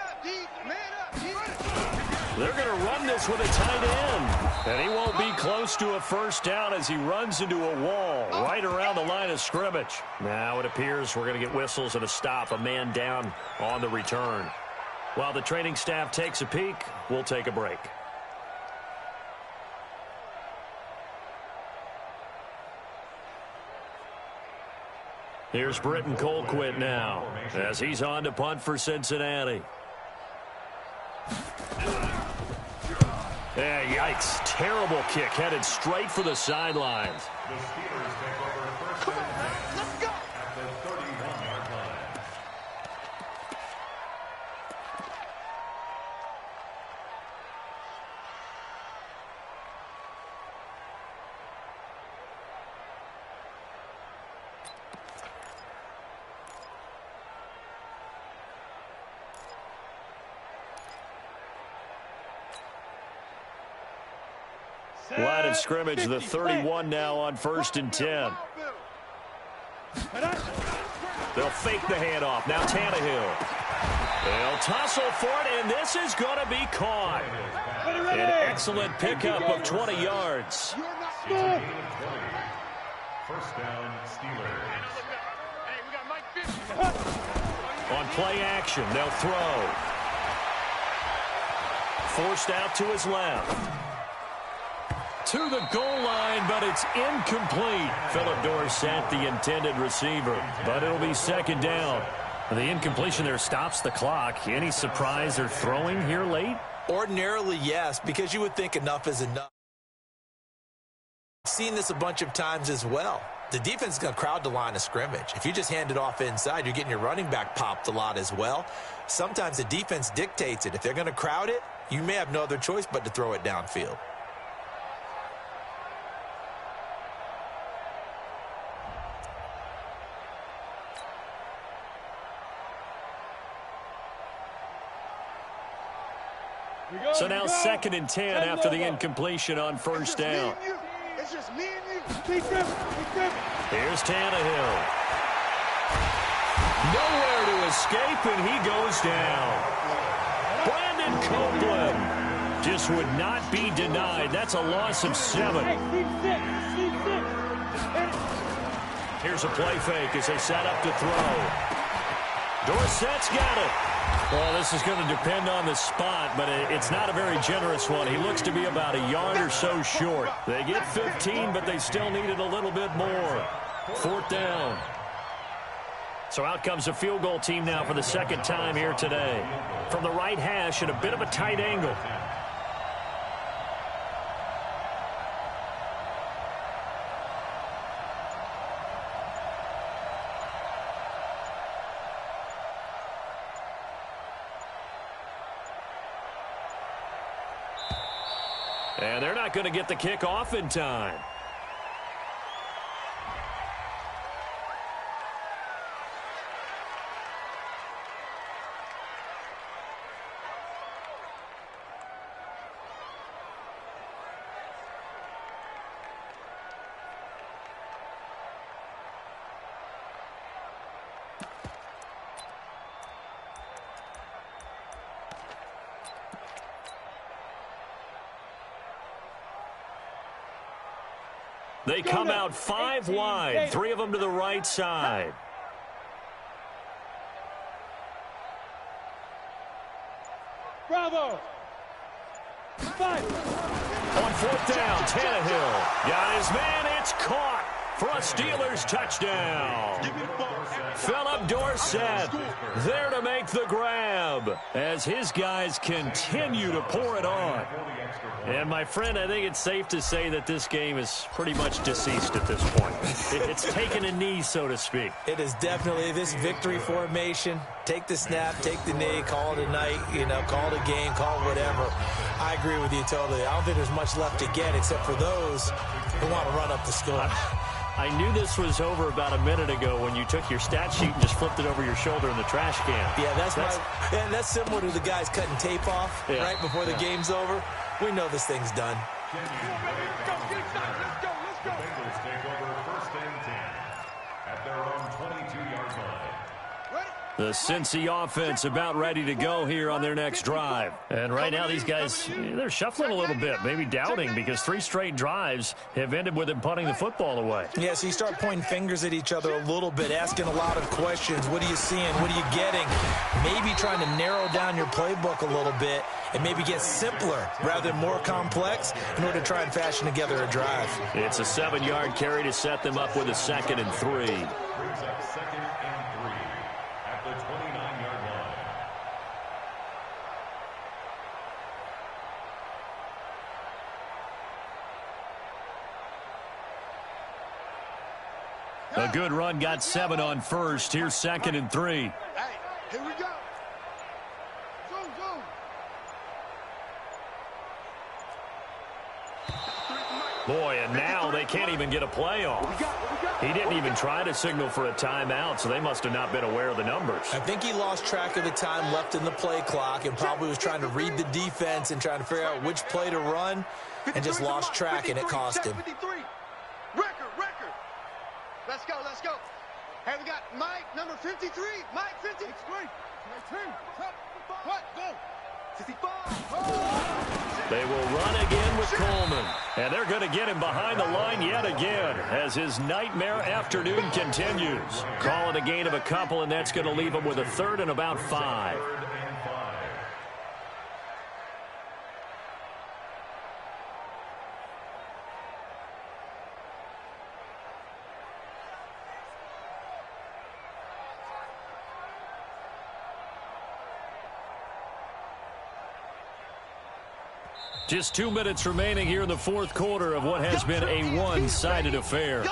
up, D. Man up, D. They're going to run this with a tight end. And he won't be close to a 1st down as he runs into a wall right around the line of scrimmage. Now it appears we're going to get whistles and a stop. A man down on the return. While the training staff takes a peek, we'll take a break. Here's Britton Colquitt now as he's on to punt for Cincinnati. Yeah, yikes. Terrible kick headed straight for the sidelines. The Steelers take over first and 10 at the 31-yard line. Line of scrimmage, the 31 now on 1st and 10. They'll fake the handoff. Now Tannehill. They'll tussle for it, and this is going to be caught. An excellent pickup of 20 yards. It's a gain of 20. First down, Steelers. Hey, we got Mike 50. On play action, they'll throw. Forced out to his left. To the goal line, but it's incomplete. Philip Dorsett, the intended receiver, but it'll be second down. The incompletion there stops the clock. Any surprise they're throwing here late? Ordinarily, yes, because you would think enough is enough. I've seen this a bunch of times as well. The defense is going to crowd the line of scrimmage. If you just hand it off inside, you're getting your running back popped a lot as well. Sometimes the defense dictates it. If they're going to crowd it, you may have no other choice but to throw it downfield. So now 2nd and 10 after the incompletion on first down. It's just me and you. Here's Tannehill. Nowhere to escape, and he goes down. Brandon Copeland just would not be denied. That's a loss of 7. Here's a play fake as they set up to throw. Dorsett's got it. Well, this is going to depend on the spot, but it's not a very generous one. He looks to be about a yard or so short. They get 15, but they still needed a little bit more. 4th down. So out comes a field goal team now for the second time here today. From the right hash at a bit of a tight angle. And they're not going to get the kick off in time. They come out 5 wide, 3 of them to the right side. Bravo. 5. On 4th down, Tannehill got his man. It's caught for a Steelers touchdown. Philip Dorsett there to make the grab as his guys continue to pour it on. And, my friend, I think it's safe to say that this game is pretty much deceased at this point. It's taken a knee, so to speak. It is definitely this victory formation. Take the snap, take the knee, call it a night, call it a game, call it whatever. I agree with you totally. I don't think there's much left to get except for those who want to run up the score. I knew this was over about a minute ago when you took your stat sheet and just flipped it over your shoulder in the trash can. Yeah, that's similar to the guys cutting tape off right before the game's over. We know this thing's done. The Bengals take over first and 10 at their own 22-yard line. The Cincy offense about ready to go here on their next drive. And right now these guys, they're shuffling a little bit, maybe doubting, because 3 straight drives have ended with them punting the football away. Yeah, so you start pointing fingers at each other a little bit, asking a lot of questions. What are you seeing? What are you getting? Maybe trying to narrow down your playbook a little bit and maybe get simpler rather than more complex in order to try and fashion together a drive. It's a 7-yard carry to set them up with a 2nd and 3. Brings up 2nd and 3 at the 29-yard line. A good run got 7 on first. Here's 2nd and 3. Hey, here we go. Zoom, zoom. Boy, and now they can't even get a play off. He didn't even try to signal for a timeout, so they must have not been aware of the numbers. I think he lost track of the time left in the play clock and probably was trying to read the defense and trying to figure out which play to run and just lost track, and it cost him. 53. Record. Let's go, let's go. Hey, we got Mike, number 53. Mike, 53. What? Go. 55. They will run again with Coleman. And they're going to get him behind the line yet again as his nightmare afternoon continues. Calling a gain of a couple, and that's going to leave him with a 3rd and about 5. Just 2 minutes remaining here in the 4th quarter of what has been a one-sided affair.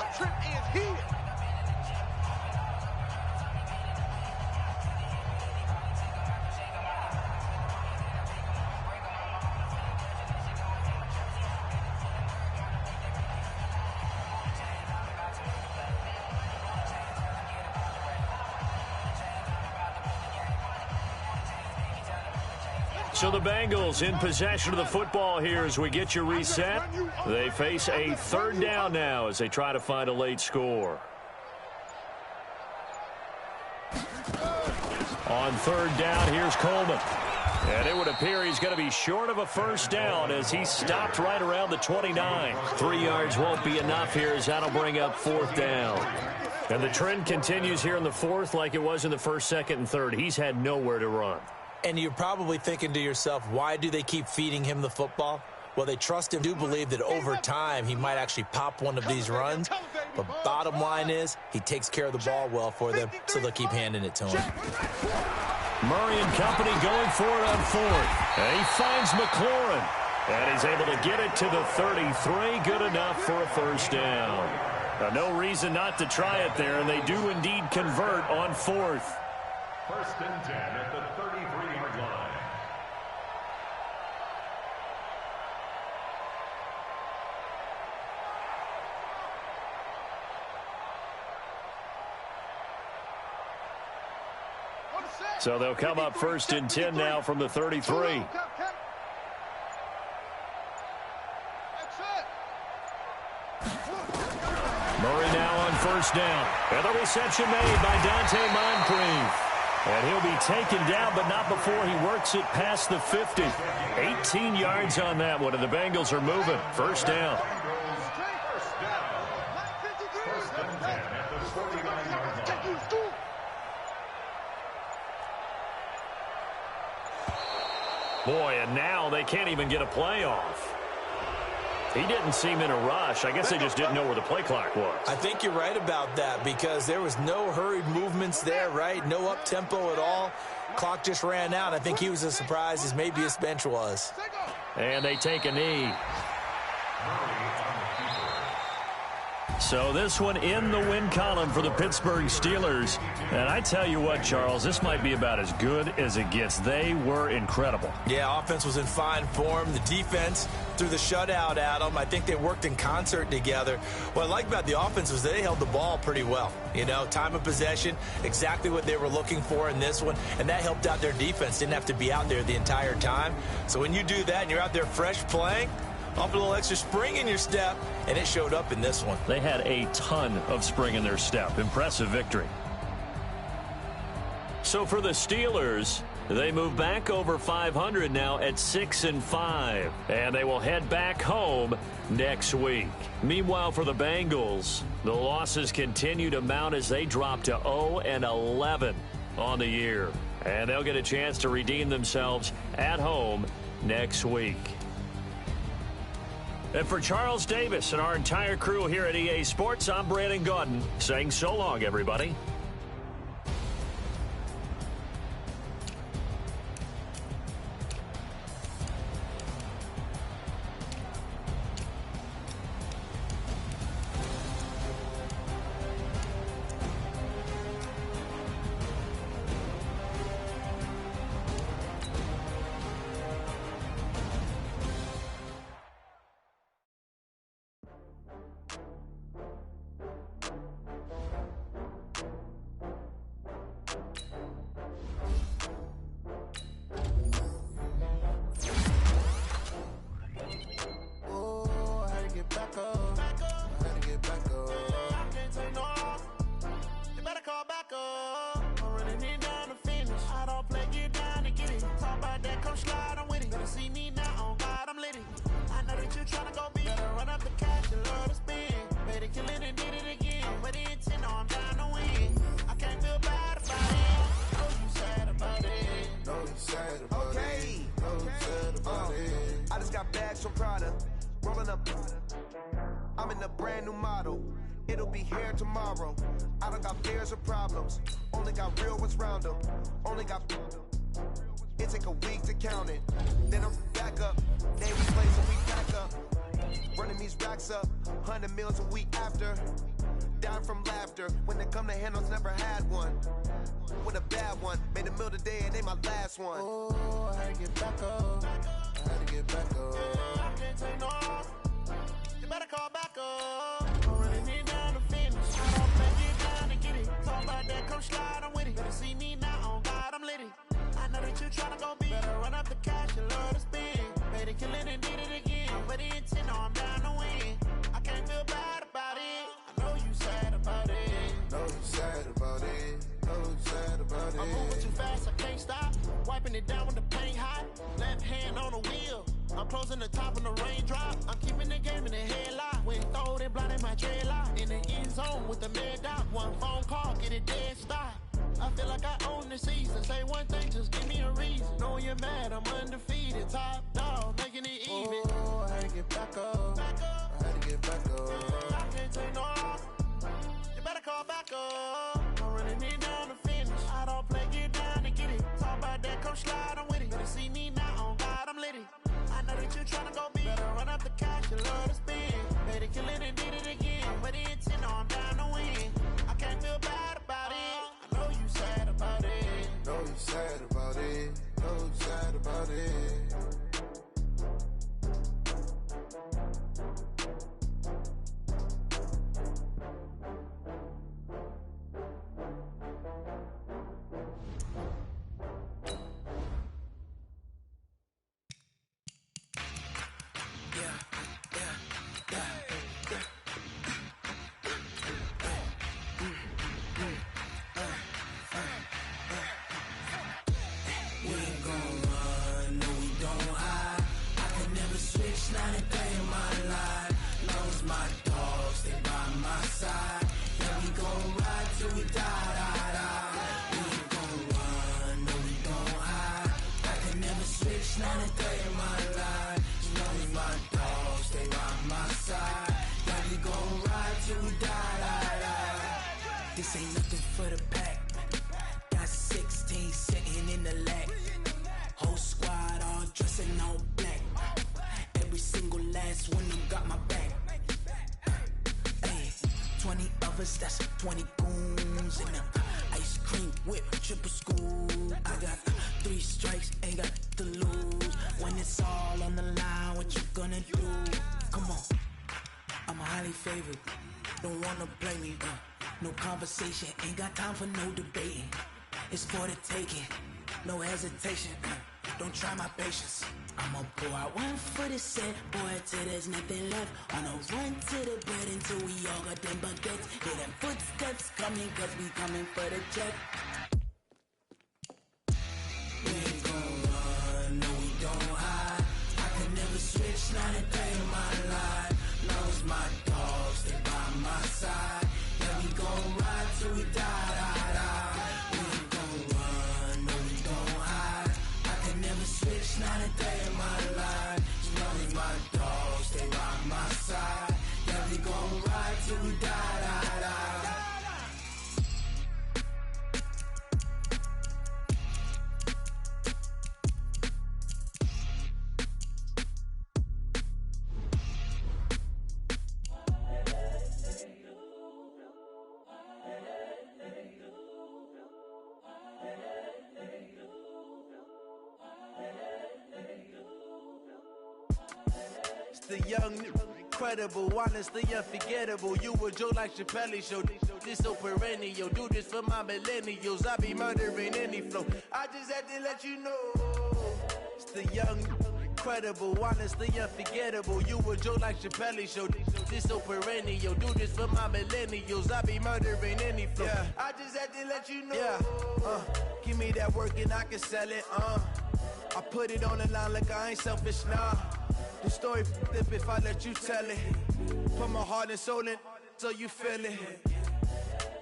So the Bengals in possession of the football here as we get you reset. They face a 3rd down now as they try to find a late score. On 3rd down, here's Coleman. And it would appear he's going to be short of a 1st down as he stopped right around the 29. 3 yards won't be enough here as that'll bring up 4th down. And the trend continues here in the 4th like it was in the 1st, 2nd, and 3rd. He's had nowhere to run. And you're probably thinking to yourself, why do they keep feeding him the football? Well, they trust him. Do believe that over time he might actually pop one of these runs. But bottom line is he takes care of the ball well for them, so they'll keep handing it to him. Murray and company going for it on 4th. And he finds McLaurin. And he's able to get it to the 33. Good enough for a 1st down. Now, no reason not to try it there, and they do indeed convert on 4th. 1st and 10 at the 33-yard line. So they'll come up 1st and 10 now from the 33. Murray now on 1st down. And the reception made by Dante Moncrief. And he'll be taken down, but not before he works it past the 50. 18 yards on that one, and the Bengals are moving. 1st down. Boy, and now they can't even get a play off. He didn't seem in a rush. I guess they just didn't know where the play clock was. I think you're right about that because there was no hurried movements there, right? No up-tempo at all. Clock just ran out. I think he was as surprised as maybe his bench was. And they take a knee. So this one in the win column for the Pittsburgh Steelers. And I tell you what, Charles, this might be about as good as it gets. They were incredible. Yeah, offense was in fine form. The defense threw the shutout at them. I think they worked in concert together. What I like about the offense was they held the ball pretty well. You know, time of possession, exactly what they were looking for in this one. And that helped out their defense. Didn't have to be out there the entire time. So when you do that and you're out there fresh playing, off a little extra spring in your step, and it showed up in this one. They had a ton of spring in their step. Impressive victory. So for the Steelers, they move back over 500 now at 6-5, and they will head back home next week. Meanwhile, for the Bengals, the losses continue to mount as they drop to 0-11 on the year, and they'll get a chance to redeem themselves at home next week. And for Charles Davis and our entire crew here at EA Sports, I'm Brandon Gaudin saying so long, everybody. I'm in a brand new model. It'll be here tomorrow. I don't got fears or problems. Only got real ones round them. Only got... It take a week to count it. Then I'm back up. Name the place and we back up. Running these racks up. 100 meals a week after. Down from laughter. When they come to handles, never had one. With a bad one. Made a meal today and they my last one. Oh, I had to get back up. I had to get back up. I can't take no off. You better call back up. I'm running it down to finish. I don't play it down to get it. Talk about that, come slide, I'm with it. Better see me now, on God, I'm litty. I know that you tryna go big. Better run up the cash and love to spend. Made it, kill it, and did it again. But the intent, no, I'm down to win. I can't feel bad about it. I know you sad about it. Know you sad about it. Know you sad about it. I'm moving too fast, I can't stop. Wiping it down when the paint hot. Left hand on the wheel. I'm closing the top when the raindrop. I'm keeping the game in the headlock. When throwed and blinded my dreadlock. In the end zone with the mad dot. One phone call, get it dead stop. I feel like I own the season. Say one thing, just give me a reason. Knowing you're mad, I'm undefeated. Top dog, making it even. Oh, I had to get back up. I had to get back up. I can't take no off. You better call back up. I'm running it down to finish. I don't play, get down to get it. Talk about that, come slide, I'm with it. Better see me now, on God, I'm litty. I know that you tryna go big. Better run up the cash and love to spend. Made it, kill it, and did it again. But the intent, no, I'm down to win. I can't feel bad about it. I know you sad about it. Know you sad about it. Know you sad about it. This ain't nothing for the pack. Got 16 sitting in the lap. Whole squad all dressing all black. Every single last one of them got my back. Hey, 20 of us, that's 20 goons in them. Ice cream whip, triple school. I got 3 strikes, ain't got to lose. When it's all on the line, what you gonna do? Come on, I'm highly favored. Don't wanna blame me, no conversation, ain't got time for no debating. It's for the taking, no hesitation. Don't try my patience. I'ma pour out one for the set, boy, till there's nothing left. On a run to the bed until we all got them baguettes. Hear them footsteps coming, cause we coming for the check. The young, incredible, honestly unforgettable. You a Joe like Chappelle show. This so perennial. Do this for my millennials. I be murdering any flow. I just had to let you know. It's the young, incredible, honestly unforgettable. You a Joe like Chappelle show. This so perennial. Do this for my millennials. I be murdering any flow. Yeah. I just had to let you know. Yeah. Give me that work and I can sell it. I put it on the line like I ain't selfish, nah. The story flip if I let you tell it. Put my heart and soul in so you feel it.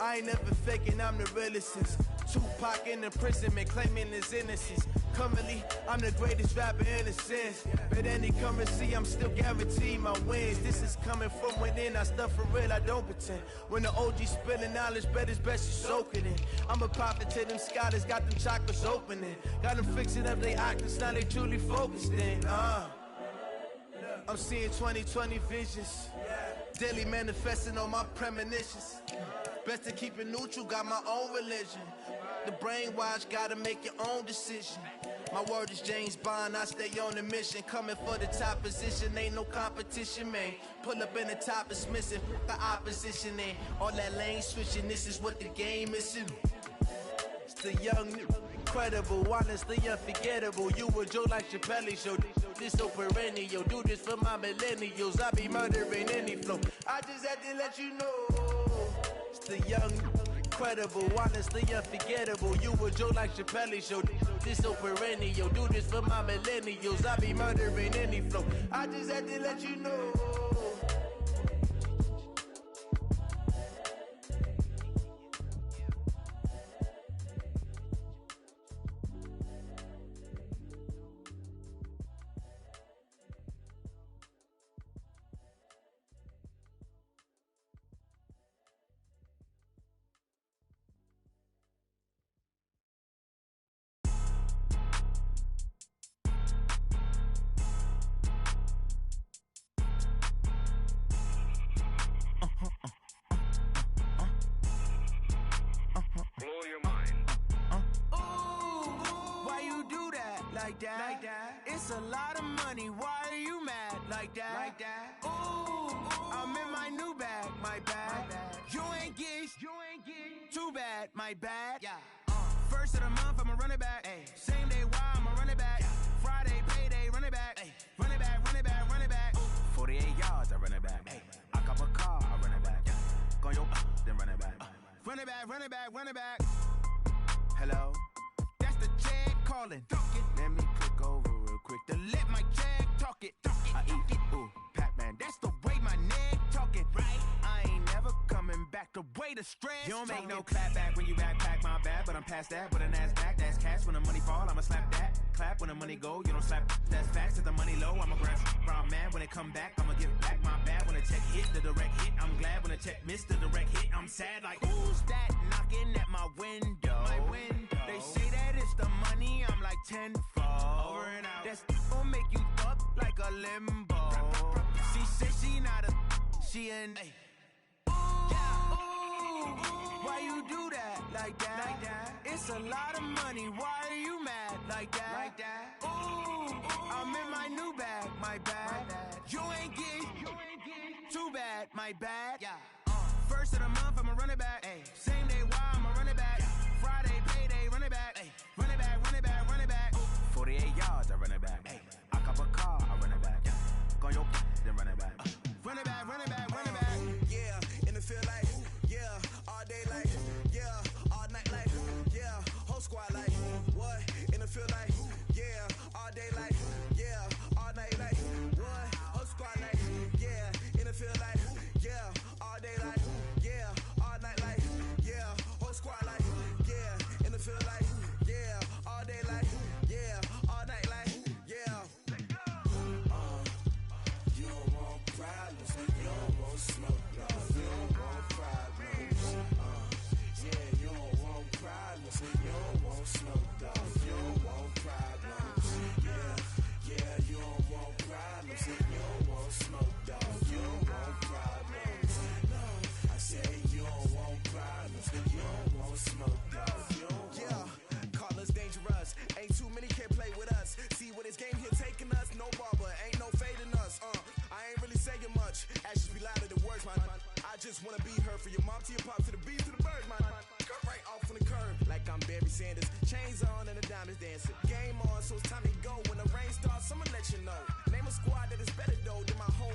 I ain't never faking, I'm the realest since Tupac in imprisonment, claiming his innocence. Currently, I'm the greatest rapper in a sense. But any currency, I'm still guaranteed my wins. This is coming from within, I stuff for real, I don't pretend. When the OG spilling knowledge, bet it's best you soak it in. I'm a prophet to them scholars, got them chakras opening. Got them fixing up they actors, now they truly focused in. I'm seeing 2020 visions. Daily manifesting on my premonitions. Best to keep it neutral, got my own religion. The brainwash, gotta make your own decision. My word is James Bond, I stay on the mission. Coming for the top position, ain't no competition, man. Pull up in the top, it's missing, the opposition ain't. All that lane switching, this is what the game is. It's the young, incredible, honestly unforgettable. You a Joe like Chappelle show. This so perennial. Do this for my millennials. I be murdering any flow. I just had to let you know. It's the young, incredible, honestly unforgettable. You a Joe like Chappelle show. This so perennial. Do this for my millennials. I be murdering any flow. I just had to let you know. Like that. It's a lot of money. Why are you mad like that? Ooh, I'm in my new bag. My bad. You ain't get too bad. My bad. Yeah. First of the month, I'ma run it back. Ay. Same day, why I'ma run it back. Yeah. Friday, payday, run it back. Ay. Run it back, run it back, run it back. 48 yards, I run it back. Ay. I cop a car, I run it back. Yeah. Go your then run it back. Run it back, run it back, run it back. Hello. The check calling. Let me click over real quick to let my check talk it. I eat it, ooh, Pac-Man. That's the way my neck talking. Right? I ain't never coming back the way the stress. You don't make no clap back when you backpack, my bad. But I'm past that with a NASDAQ. That's cash when the money fall. I'ma slap that. Clap when the money go. You don't slap. That's facts. At the money low, I'ma grab. I'm mad when it come back. I'ma give back my bad when the check hit the direct hit. I'm glad when the check missed the direct hit. I'm sad like who's that knocking at my window? My window. They say that it's the money, I'm like tenfold. Over and out. That's gon' make you up like a limbo. She said she not a, she an. Why you do that like that? It's a lot of money. Why are you mad like that? Ooh, I'm in my new bag. My bad. You ain't get too bad. My bad. Yeah. First of the month, I'ma run it back. Ay. Same day, why I'ma run it back. Friday, payday, run it back. Ay. Run it back, run it back, run it back. 48 yards, I run it back. Ay. I cop a car, I run it back. Yeah. Go your then run it back. Run it back, run it back, run it back. Yeah, in the field like, yeah, all day like, yeah, all night like, yeah, whole squad like, what? In the field like, yeah, all day like, yeah, all night like, what? Whole squad like, yeah, in the field like, yeah, all day like, yeah, all night like, yeah, whole squad. just wanna be her. For your mom to your pop to the B to the bird, man. Cut right off on the curb, like I'm Barry Sanders. Chains on and the diamonds dancing. Game on, so it's time to go. When the rain starts, I'ma let you know. Name a squad that is better though than my home